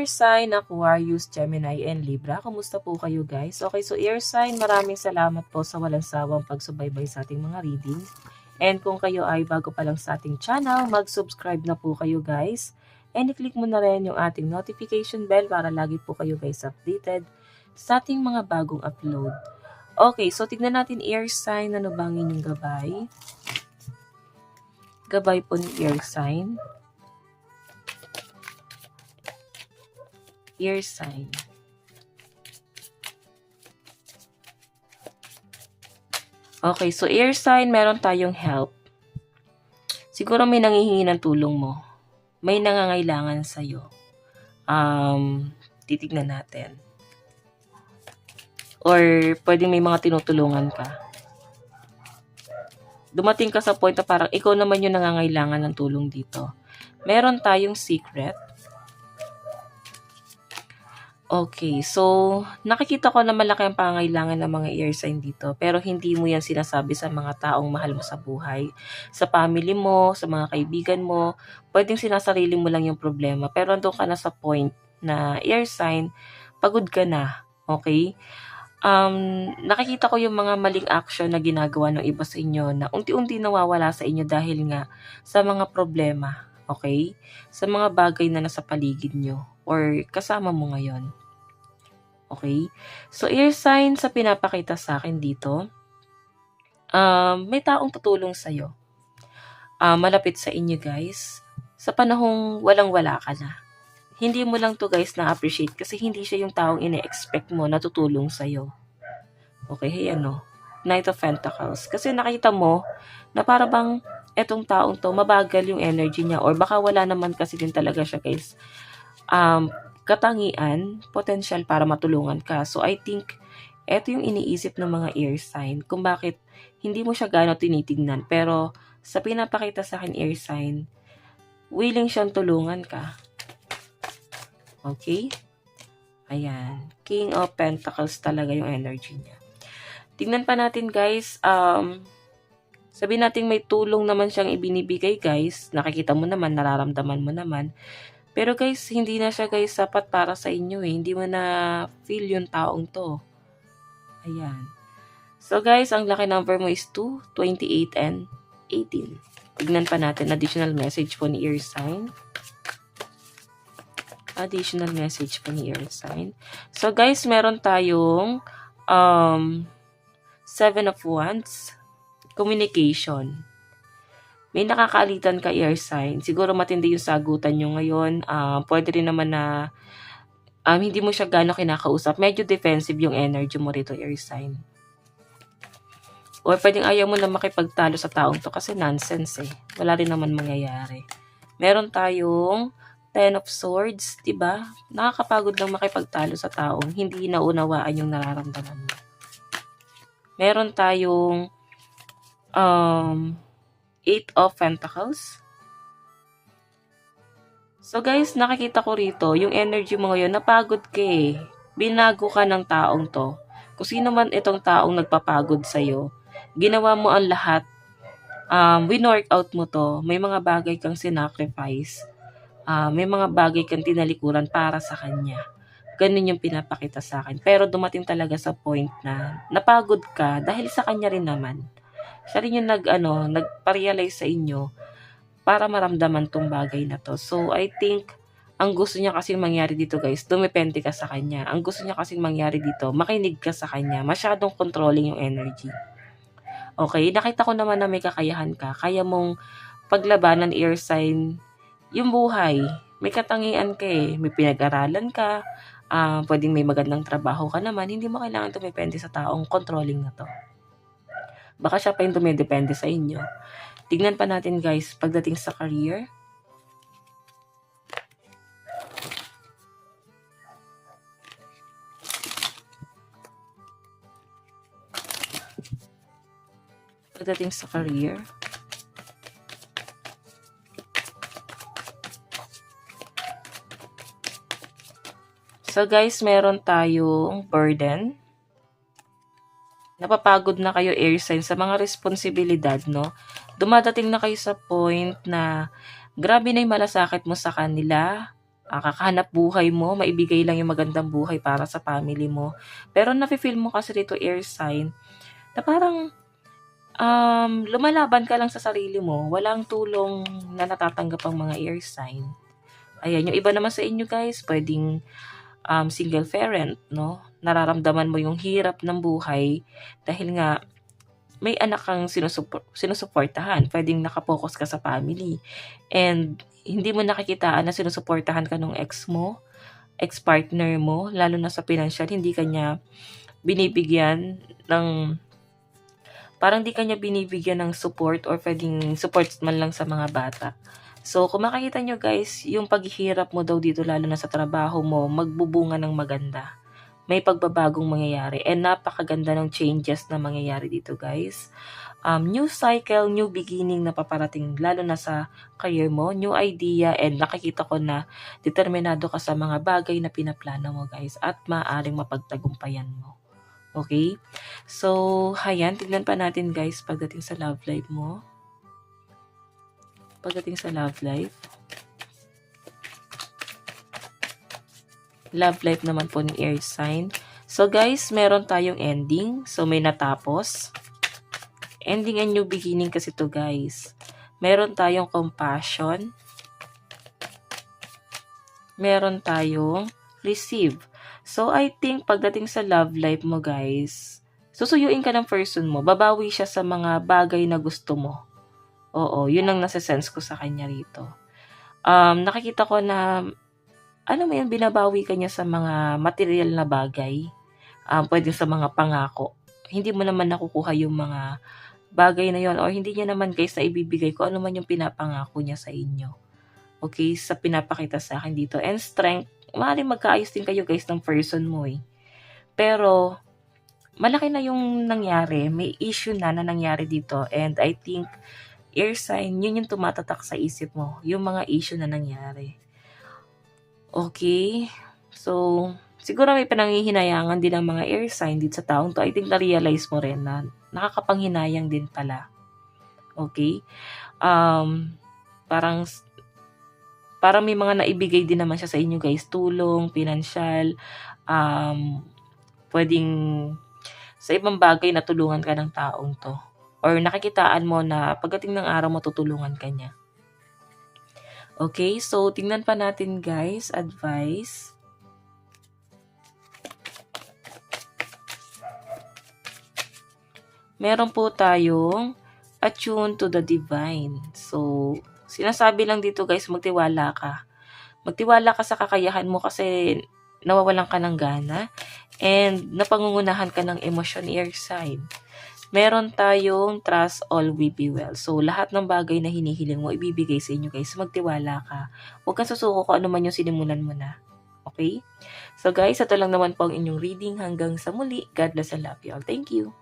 air sign, Aquarius, Gemini, and Libra. Kumusta po kayo guys? Okay, so air sign, maraming salamat po sa walang sawang pagsubaybay sa ating mga readings. And kung kayo ay bago pa lang sa ating channel, mag-subscribe na po kayo guys. And i-click mo na rin yung ating notification bell para lagi po kayo guys updated sa ating mga bagong upload. Okay, so tignan natin air sign, ano bang inyong gabay? Gabay po ni air sign. Air sign. Okay, so air sign, meron tayong help. Siguro may nanghihingi ng tulong mo. May nangangailangan sa'yo. Titignan natin. Or pwedeng may mga tinutulungan ka. Dumating ka sa point na parang ikaw naman yung nangangailangan ng tulong dito. Meron tayong secret. Okay, so nakikita ko na malaki ang pangangailangan ng mga air sign dito, pero hindi mo yan sinasabi sa mga taong mahal mo sa buhay. Sa family mo, sa mga kaibigan mo, pwedeng sinasarili mo lang yung problema, pero andun ka na sa point na air sign, pagod ka na, okay? Nakikita ko yung mga maling action na ginagawa ng iba sa inyo na unti-unti nawawala sa inyo dahil nga sa mga problema, okay? Sa mga bagay na nasa paligid nyo or kasama mo ngayon. Okay? So, air sign sa pinapakita sa akin dito, may taong tutulong sa'yo. Malapit sa inyo guys, sa panahong walang-wala ka na. Hindi mo lang to guys na-appreciate kasi hindi siya yung taong ine-expect mo na tutulong sa'yo. Okay, hey, Knight of Pentacles. Kasi nakita mo na para bang etong taong to, mabagal yung energy niya or baka wala naman kasi din talaga siya guys. Katangian, potential para matulungan ka. So, I think, eto yung iniisip ng mga air sign kung bakit hindi mo siya gano'n tinitignan. Pero, sa pinapakita sa akin air sign, willing siyang tulungan ka. Okay? Ayan. King of Pentacles talaga yung energy niya. Tingnan pa natin guys. Sabihin natin may tulong naman siyang ibinibigay guys. Nakikita mo naman, nararamdaman mo naman. Pero guys, hindi na siya guys sapat para sa inyo eh. Hindi mo na feel yung taong to. Ayan. So guys, ang lucky number mo is 2, 28, and 18. Tignan pa natin additional message po ni air sign. Additional message po ni air sign. So guys, meron tayong 7 of Wands. Communication. May nakakaalitan ka air sign. Siguro matindi yung sagutan nyo ngayon. Pwede rin naman na hindi mo siya gano'ng kinakausap. Medyo defensive yung energy mo rito air sign. Or pwedeng ayaw mo na makipagtalo sa taong to kasi nonsense eh. Wala rin naman mangyayari. Meron tayong 10 of Swords, diba? Nakakapagod lang makipagtalo sa taong hindi naunawaan yung nararamdaman mo. Meron tayong 8 of Pentacles. So guys, nakikita ko rito, yung energy mo ngayon, napagod ka eh. Binago ka ng taong to. Kung sino man itong taong nagpapagod sa'yo, ginawa mo ang lahat, win-workout mo to, may mga bagay kang sinacrifice. May mga bagay kang tinalikuran para sa kanya. Ganun yung pinapakita sa akin. Pero dumating talaga sa point na napagod ka dahil sa kanya rin naman. Siya rin yung nagpa-realize sa inyo para maramdaman tong bagay na to. So, I think, ang gusto niya kasing mangyari dito guys, dumepende ka sa kanya. Ang gusto niya kasing mangyari dito, makinig ka sa kanya. Masyadong controlling yung energy. Okay, nakita ko naman na may kakayahan ka. Kaya mong paglabanan air sign yung buhay. May katangian ka eh. May pinag-aralan ka. Pwedeng may magandang trabaho ka naman. Hindi mo kailangan dumepende sa taong controlling na to. Baka siya pa yung dumedepende sa inyo. Tignan pa natin guys, pagdating sa career. Pagdating sa career. So guys, meron tayong burden. Napapagod na kayo air sign sa mga responsibilidad, no? Dumadating na kayo sa point na grabe na yung malasakit mo sa kanila. kakahanap buhay mo, maibigay lang yung magandang buhay para sa family mo. Pero nafe-feel mo kasi dito air sign na parang lumalaban ka lang sa sarili mo, walang tulong na natatanggap ang mga air sign. Ayan, yung iba naman sa inyo guys, pwedeng single parent, no? Nararamdaman mo yung hirap ng buhay dahil nga may anak kang sinusuportahan. Pwedeng nakapokus ka sa family. And hindi mo nakikitaan na sinusuportahan ka ng ex mo, ex-partner mo, lalo na sa financial, hindi kanya binibigyan ng parang di kanya binibigyan ng support or pwedeng support man lang sa mga bata. So, kung makikita nyo guys, yung paghihirap mo daw dito lalo na sa trabaho mo, magbubunga ng maganda. May pagbabagong mangyayari. And napakaganda ng changes na mangyayari dito guys. New cycle, new beginning na paparating lalo na sa career mo, new idea, and nakikita ko na determinado ka sa mga bagay na pinaplano mo guys at maaaring mapagtagumpayan mo. Okay? So, hayan, tignan pa natin guys pagdating sa love life mo. Pagdating sa love life. Love life naman po ng air sign. So guys, meron tayong ending. So may natapos. Ending and new beginning kasi to guys. Meron tayong compassion. Meron tayong receive. So I think pagdating sa love life mo guys, susuyuin ka ng person mo. Babawi siya sa mga bagay na gusto mo. Oo, yun ang nasa-sense ko sa kanya rito. Nakikita ko na alam mo yun, binabawi ka niya sa mga material na bagay. Pwede sa mga pangako. Hindi mo naman nakukuha yung mga bagay na yon or hindi niya naman guys na ibibigay ko ano man yung pinapangako niya sa inyo. Okay, sa pinapakita sa akin dito. And strength, maaaring magkaayos din kayo guys ng person mo eh. Pero, malaki na yung nangyari. May issue na nangyari dito. And I think, air sign, yun yung tumatatak sa isip mo. Yung mga issue na nangyari. Okay, so siguro may pananghihinayangan din ng mga air sign dito sa taong to. I think na-realize mo rin na nakakapanghinayang din pala. Okay, parang may mga naibigay din naman siya sa inyo guys, tulong, pinansyal, pwedeng sa ibang bagay na tulungan ka ng taong to. Or nakikitaan mo na pagdating ng araw mo tutulungan ka niya. Okay, so tingnan pa natin guys, advice. Meron po tayong attune to the divine. So, sinasabi lang dito guys, magtiwala ka. Magtiwala ka sa kakayahan mo kasi nawawalan ka ng gana and napangungunahan ka ng emosyon, air sign. Meron tayong trust, all will be well. So, lahat ng bagay na hinihiling mo, ibibigay sa inyo guys. Magtiwala ka. Huwag kang susuko kung ano man yung sinimulan mo na. Okay? So guys, ito lang naman po ang inyong reading. Hanggang sa muli. God bless and love you all. Thank you.